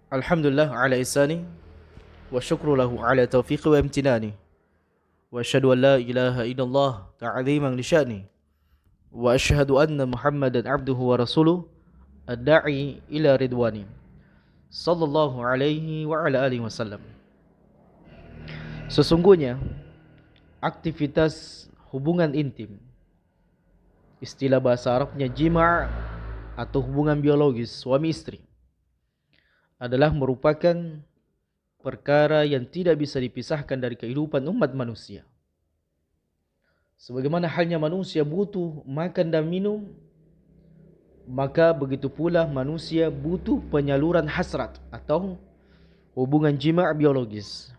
Alhamdulillah ala isani wa syukru lahu ala taufiqi wa imtinani wa asyhadu an la ilaha illallah ta'ziman li sya'ni wa asyhadu anna Muhammadan abduhu wa rasuluh ad-da'i ila ridwani sallallahu alaihi wa ala alihi wasallam. Sesungguhnya aktivitas hubungan intim, istilah bahasa Arabnya jima' atau hubungan biologis suami istri, adalah merupakan perkara yang tidak bisa dipisahkan dari kehidupan umat manusia. Sebagaimana halnya manusia butuh makan dan minum, maka begitu pula manusia butuh penyaluran hasrat atau hubungan jima' biologis.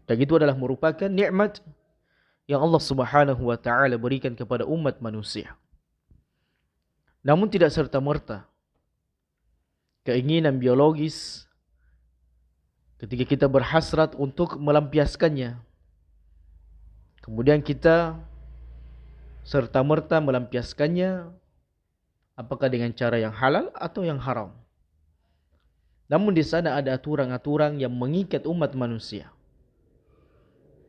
Dan itu adalah merupakan nikmat yang Allah Subhanahu wa taala berikan kepada umat manusia. Namun tidak serta-merta keinginan biologis ketika kita berhasrat untuk melampiaskannya, kemudian kita serta-merta melampiaskannya apakah dengan cara yang halal atau yang haram. Namun di sana ada aturan-aturan yang mengikat umat manusia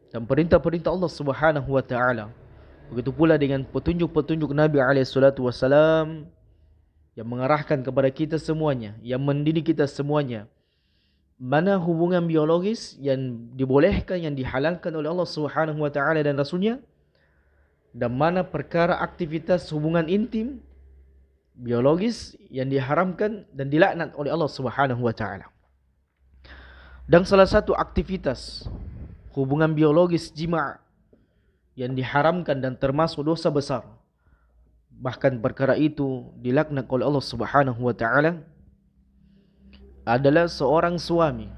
dan perintah-perintah Allah Subhanahu wa taala. Begitu pula dengan petunjuk-petunjuk Nabi alaihi salatu wasalam yang mengarahkan kepada kita semuanya, yang mendidik kita semuanya. Mana hubungan biologis yang dibolehkan, yang dihalalkan oleh Allah Subhanahu wa taala dan Rasulnya, dan mana perkara aktivitas hubungan intim biologis yang diharamkan dan dilaknat oleh Allah Subhanahu wa taala. Dan salah satu aktivitas hubungan biologis jima' yang diharamkan dan termasuk dosa besar, bahkan perkara itu dilaknat oleh Allah Subhanahu wa taala, adalah seorang suami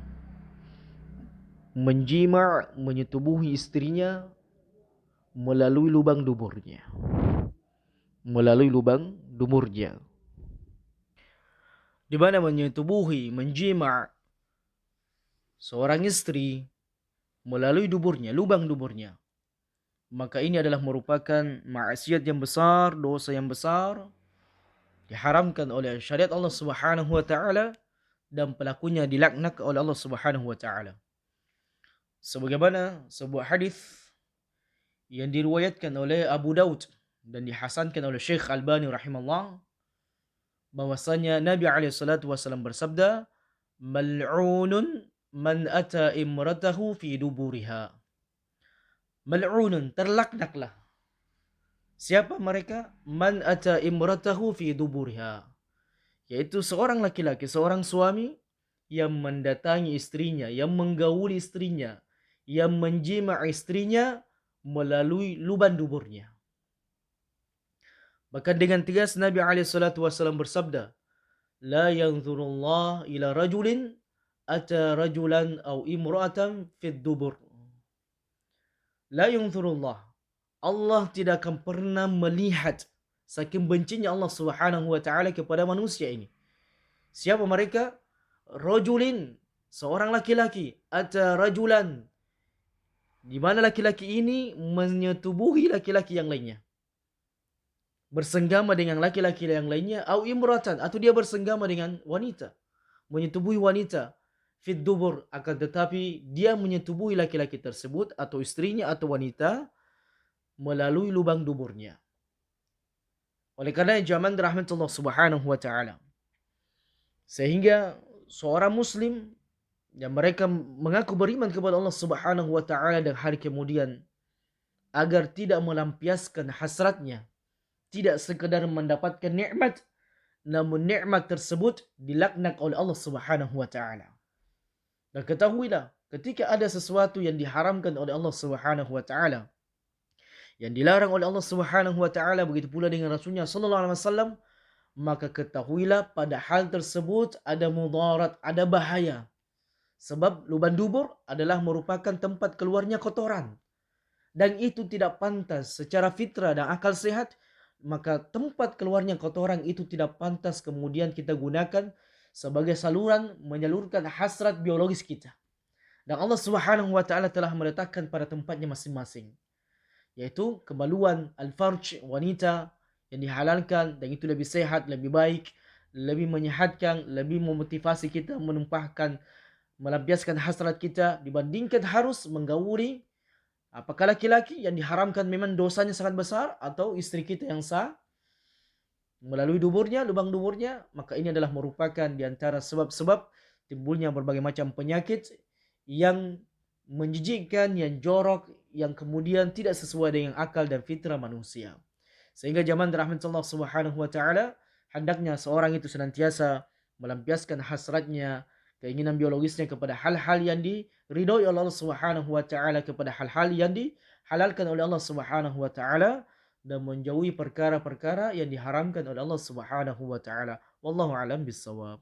menjima', menyetubuhi istrinya melalui lubang duburnya. Melalui lubang duburnya. Di mana menyetubuhi, menjima' seorang istri melalui duburnya, lubang duburnya, maka ini adalah merupakan maksiat yang besar, dosa yang besar, diharamkan oleh syariat Allah Subhanahu wa taala, dan pelakunya dilaknat oleh Allah Subhanahu wa taala. Sebagaimana sebuah hadis yang diriwayatkan oleh Abu Daud dan dihasankan oleh Syekh Albani rahimahullah, bahwasanya Nabi alaihi salatu wasallam bersabda, "Mal'unun man ata imratahu fi duburiha." Mal'unun, terlaknatlah. Siapa mereka? Man ata imratahu fi duburiha, yaitu seorang laki-laki, seorang suami yang mendatangi istrinya, yang menggauli istrinya, yang menjima' istrinya melalui lubang duburnya. Bahkan dengan tegas Nabi SAW bersabda, La yanzurullah ila rajulin ata rajulan au imra'atan fid dubur. La yanzurullah, Allah tidak akan pernah melihat, saking bencinya Allah Subhanahu wa taala kepada manusia ini. Siapa mereka? Rajulin, seorang laki-laki, ata rajulan, di mana laki-laki ini menyetubuhi laki-laki yang lainnya, bersenggama dengan laki-laki yang lainnya, au imratan, atau dia bersenggama dengan wanita, menyetubuhi wanita, fit dubur, akan tetapi dia menyetubuhi laki-laki tersebut atau istrinya atau wanita melalui lubang duburnya. Oleh karena zaman rahmatullah Subhanahu wa taala, sehingga seorang muslim yang mereka mengaku beriman kepada Allah Subhanahu wa taala dan hari kemudian, agar tidak melampiaskan hasratnya, tidak sekedar mendapatkan nikmat, namun nikmat tersebut dilaknat oleh Allah Subhanahu wa taala. Dan ketahuilah, ketika ada sesuatu yang diharamkan oleh Allah Subhanahu wa taala, yang dilarang oleh Allah Subhanahu wa taala, begitu pula dengan Rasulnya sallallahu alaihi wasallam, maka ketahuilah pada hal tersebut ada mudarat, ada bahaya. Sebab lubang dubur adalah merupakan tempat keluarnya kotoran, dan itu tidak pantas secara fitrah dan akal sehat. Maka tempat keluarnya kotoran itu tidak pantas kemudian kita gunakan sebagai saluran menyalurkan hasrat biologis kita. Dan Allah Subhanahu wa taala telah meletakkan pada tempatnya masing-masing, yaitu kemaluan al-farj wanita yang dihalalkan, dan itu lebih sehat, lebih baik, lebih menyehatkan, lebih memotivasi kita menumpahkan, melampiaskan hasrat kita dibandingkan harus menggauli. Apakah laki-laki yang diharamkan memang dosanya sangat besar atau istri kita yang sah melalui duburnya, lubang duburnya, maka ini adalah merupakan di antara sebab-sebab timbulnya berbagai macam penyakit yang menjijikkan, yang jorok, yang kemudian tidak sesuai dengan akal dan fitrah manusia. Sehingga zaman rahmat Allah Subhanahu wa taala, hendaknya seorang itu senantiasa melampiaskan hasratnya, keinginan biologisnya kepada hal-hal yang diridhoi oleh Allah Subhanahu wa taala, kepada hal-hal yang dihalalkan oleh Allah Subhanahu wa taala, dan menjauhi perkara-perkara yang diharamkan oleh Allah Subhanahu wa taala. Wallahu a'lam bissawab.